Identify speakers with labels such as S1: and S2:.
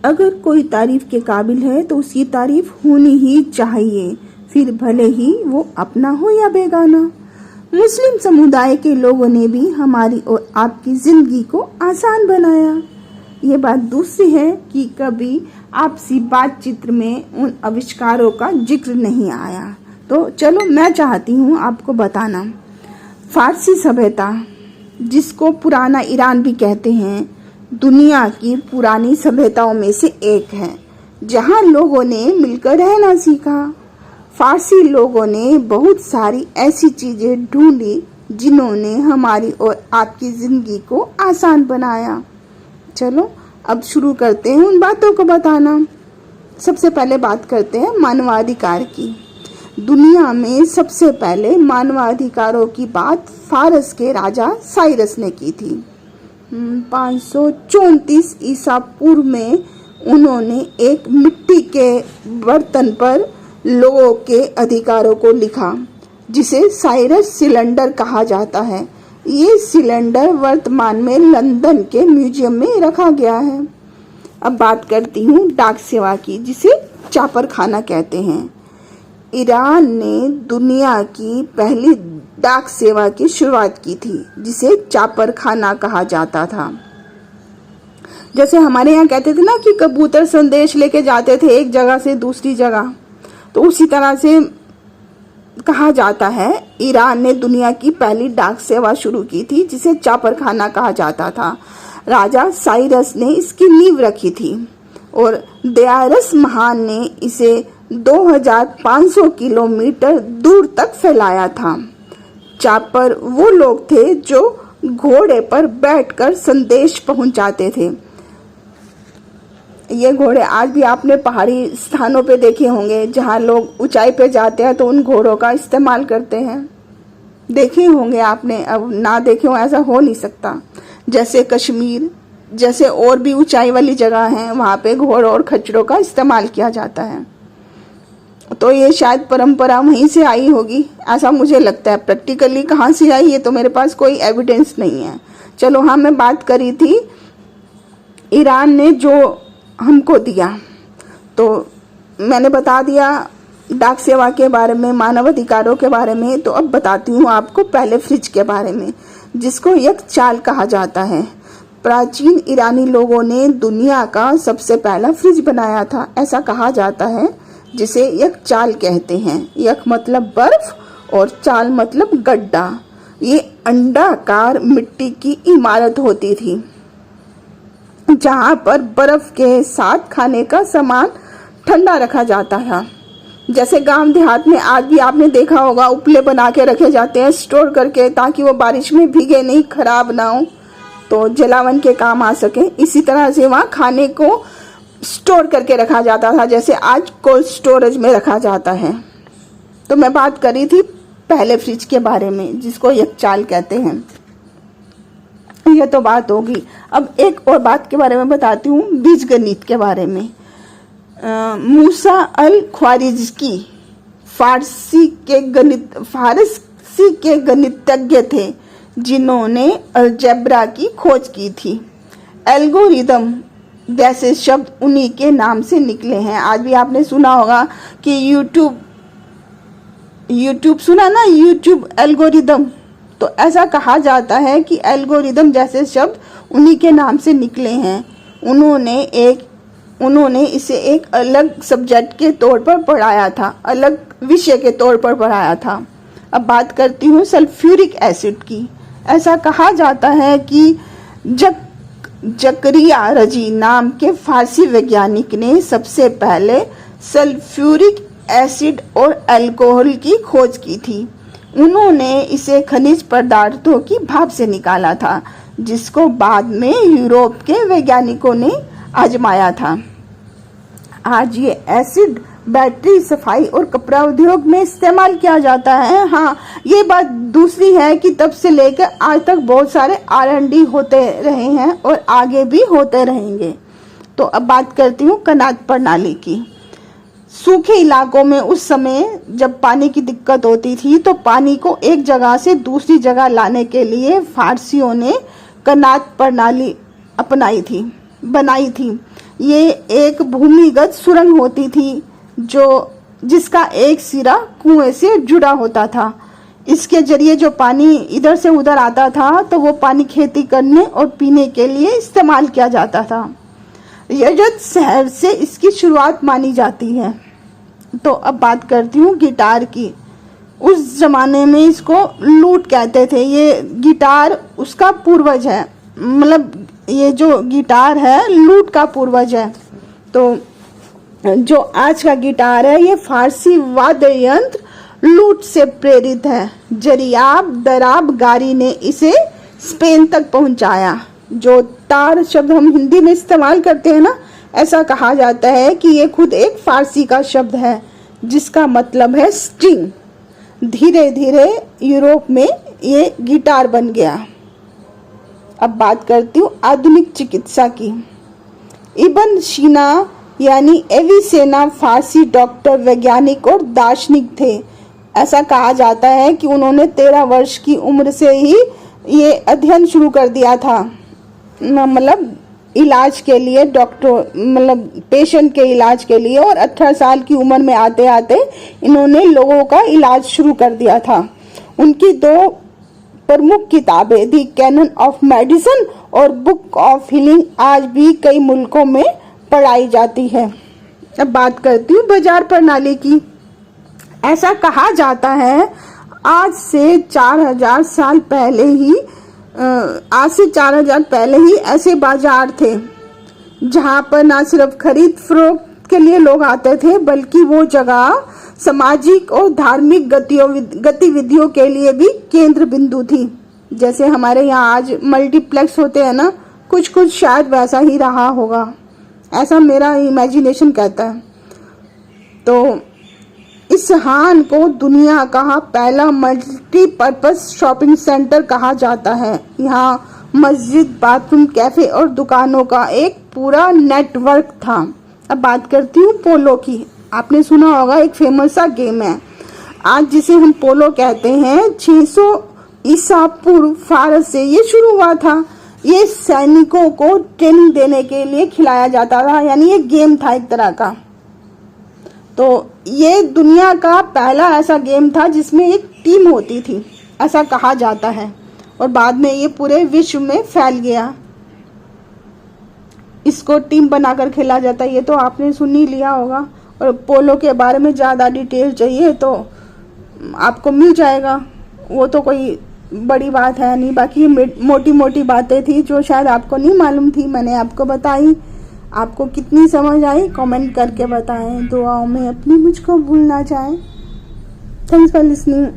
S1: अगर कोई तारीफ के काबिल है तो उसकी तारीफ होनी ही चाहिए, फिर भले ही वो अपना हो या बेगाना। मुस्लिम समुदाय के लोगों ने भी हमारी और आपकी जिंदगी को आसान बनाया। ये बात दूसरी है कि कभी आपसी बातचीत में उन आविष्कारों का जिक्र नहीं आया। तो चलो मैं चाहती हूँ आपको बताना। फारसी सभ्यता, जिसको पुराना ईरान भी कहते हैं, दुनिया की पुरानी सभ्यताओं में से एक है, जहाँ लोगों ने मिलकर रहना सीखा। फारसी लोगों ने बहुत सारी ऐसी चीजें ढूंढी जिन्होंने हमारी और आपकी जिंदगी को आसान बनाया। चलो अब शुरू करते हैं उन बातों को बताना। सबसे पहले बात करते हैं मानवाधिकार की। दुनिया में सबसे पहले मानवाधिकारों की बात फारस के राजा साइरस ने की थी। 534 ईसा पूर्व में उन्होंने एक मिट्टी के बर्तन पर लोगों के अधिकारों को लिखा, जिसे साइरस सिलेंडर कहा जाता है। ये सिलेंडर वर्तमान में लंदन के म्यूजियम में रखा गया है। अब बात करती हूँ डाक सेवा की, जिसे चापर खाना कहते हैं। ईरान ने दुनिया की पहली डाक सेवा की शुरुआत की थी, जिसे चापर खाना कहा जाता था। जैसे हमारे यहाँ कहते थे ना कि कबूतर संदेश लेके जाते थे एक जगह से दूसरी जगह, तो उसी तरह से कहा जाता है ईरान ने दुनिया की पहली डाक सेवा शुरू की थी, जिसे चापर खाना कहा जाता था। राजा साइरस ने इसकी नींव रखी थी और दयारस महान ने इसे 2500 किलोमीटर दूर तक फैलाया था। चापर वो लोग थे जो घोड़े पर बैठकर संदेश पहुंचाते थे। ये घोड़े आज भी आपने पहाड़ी स्थानों पे देखे होंगे, जहाँ लोग ऊंचाई पे जाते हैं तो उन घोड़ों का इस्तेमाल करते हैं। देखे होंगे आपने, अब ना देखे हो ऐसा हो नहीं सकता। जैसे कश्मीर जैसे और भी ऊंचाई वाली जगह हैं, वहाँ पे घोड़ों और खच्चरों का इस्तेमाल किया जाता है। तो ये शायद परंपरा वहीं से आई होगी, ऐसा मुझे लगता है। प्रैक्टिकली कहाँ से आई ये तो मेरे पास कोई एविडेंस नहीं है। चलो हाँ, मैं बात करी थी ईरान ने जो हमको दिया, तो मैंने बता दिया डाक सेवा के बारे में, मानव अधिकारों के बारे में। तो अब बताती हूँ आपको पहले फ्रिज के बारे में, जिसको यकचाल कहा जाता है। प्राचीन ईरानी लोगों ने दुनिया का सबसे पहला फ्रिज बनाया था, ऐसा कहा जाता है, जिसे यकचाल कहते हैं। यक मतलब बर्फ और चाल मतलब गड्ढा। ये अंडाकार मिट्टी की इमारत होती थी, जहाँ पर बर्फ के साथ खाने का सामान ठंडा रखा जाता था। जैसे गांव देहात में आज भी आपने देखा होगा, उपले बना के रखे जाते हैं स्टोर करके, ताकि वो बारिश में भीगे नहीं, खराब ना हो, तो जलावन के काम आ सके। इसी तरह से वहाँ खाने को स्टोर करके रखा जाता था, जैसे आज कोल्ड स्टोरेज में रखा जाता है। तो मैं बात करी थी पहले फ्रिज के बारे में, जिसको यकचाल कहते हैं। यह तो बात होगी। अब एक और बात के बारे में बताती हूँ, बीजगणित के बारे में। मूसा अल ख्वारिज़्मी फारसी के गणितज्ञ थे, जिन्होंने अलजेब्रा की खोज की थी। एल्गोरिदम जैसे शब्द उन्हीं के नाम से निकले हैं। आज भी आपने सुना होगा कि यूट्यूब सुना ना, यूट्यूब एल्गोरिदम। तो ऐसा कहा जाता है कि एल्गोरिदम जैसे शब्द उन्हीं के नाम से निकले हैं। उन्होंने इसे एक अलग सब्जेक्ट के तौर पर पढ़ाया था, अलग विषय के तौर पर पढ़ाया था। अब बात करती हूँ सल्फ्यूरिक एसिड की। ऐसा कहा जाता है कि जकरिया रजी नाम के फारसी वैज्ञानिक ने सबसे पहले सल्फ्यूरिक एसिड और अल्कोहल की खोज की थी। उन्होंने इसे खनिज पदार्थों की भाप से निकाला था, जिसको बाद में यूरोप के वैज्ञानिकों ने आजमाया था। आज ये एसिड बैटरी, सफाई और कपड़ा उद्योग में इस्तेमाल किया जाता है। हाँ, ये बात दूसरी है कि तब से लेकर आज तक बहुत सारे R&D होते रहे हैं और आगे भी होते रहेंगे। तो अब बात करती हूँ कनात प्रणाली की। सूखे इलाकों में उस समय जब पानी की दिक्कत होती थी, तो पानी को एक जगह से दूसरी जगह लाने के लिए फारसियों ने कनात प्रणाली बनाई थी। ये एक भूमिगत सुरंग होती थी जिसका एक सिरा कुएं से जुड़ा होता था। इसके जरिए जो पानी इधर से उधर आता था तो वो पानी खेती करने और पीने के लिए इस्तेमाल किया जाता था। यजद शहर से इसकी शुरुआत मानी जाती है। तो अब बात करती हूँ गिटार की। उस जमाने में इसको लूट कहते थे। ये गिटार उसका पूर्वज है, मतलब ये जो गिटार है लूट का पूर्वज है। तो जो आज का गिटार है ये फारसी वाद्य यंत्र लूट से प्रेरित है। जरियाब दराब गारी ने इसे स्पेन तक पहुंचाया। जो तार शब्द हम हिंदी में इस्तेमाल करते हैं ना, ऐसा कहा जाता है कि ये खुद एक फारसी का शब्द है जिसका मतलब है स्ट्रिंग। धीरे धीरे यूरोप में ये गिटार बन गया। अब बात करती हूँ आधुनिक चिकित्सा की। इब्न सीना यानी एविसेना फारसी डॉक्टर, वैज्ञानिक और दार्शनिक थे। ऐसा कहा जाता है कि उन्होंने 13 वर्ष की उम्र से ही ये अध्ययन शुरू कर दिया था, मतलब इलाज के लिए, डॉक्टर मतलब पेशेंट के इलाज के लिए। और 18 साल की उम्र में आते आते इन्होंने लोगों का इलाज शुरू कर दिया था। उनकी 2 प्रमुख किताबें दी कैनन ऑफ मेडिसिन और बुक ऑफ हीलिंग आज भी कई मुल्कों में पढ़ाई जाती है। अब बात करती हूँ बाजार प्रणाली की। ऐसा कहा जाता है आज से 4000 साल पहले ही ऐसे बाजार थे जहाँ पर ना सिर्फ खरीद फरोख्त के लिए लोग आते थे, बल्कि वो जगह सामाजिक और धार्मिक गतिविधियों के लिए भी केंद्र बिंदु थी। जैसे हमारे यहाँ आज मल्टीप्लेक्स होते हैं ना, कुछ शायद वैसा ही रहा होगा, ऐसा मेरा इमेजिनेशन कहता है। तो इस हान को दुनिया का पहला मल्टीपर्पज शॉपिंग सेंटर कहा जाता है। यहाँ मस्जिद, बाथरूम, कैफे और दुकानों का एक पूरा नेटवर्क था। अब बात करती हूँ पोलो की। आपने सुना होगा, एक फेमस सा गेम है आज जिसे हम पोलो कहते हैं। 600 ईसा पूर्व फारस से ये शुरू हुआ था। ये सैनिकों को ट्रेनिंग देने के लिए खिलाया जाता था, यानी ये गेम था एक तरह का। तो ये दुनिया का पहला ऐसा गेम था जिसमें एक टीम होती थी, ऐसा कहा जाता है। और बाद में ये पूरे विश्व में फैल गया। इसको टीम बनाकर खेला जाता है, ये तो आपने सुन ही लिया होगा। और पोलो के बारे में ज़्यादा डिटेल चाहिए तो आपको मिल जाएगा, वो तो कोई बड़ी बात है नहीं। बाकी मोटी मोटी बातें थी जो शायद आपको नहीं मालूम थी, मैंने आपको बताई। आपको कितनी समझ आई कमेंट करके बताएं। दुआओं में अपनी मुझको भूल ना जाएं। Thanks for listening.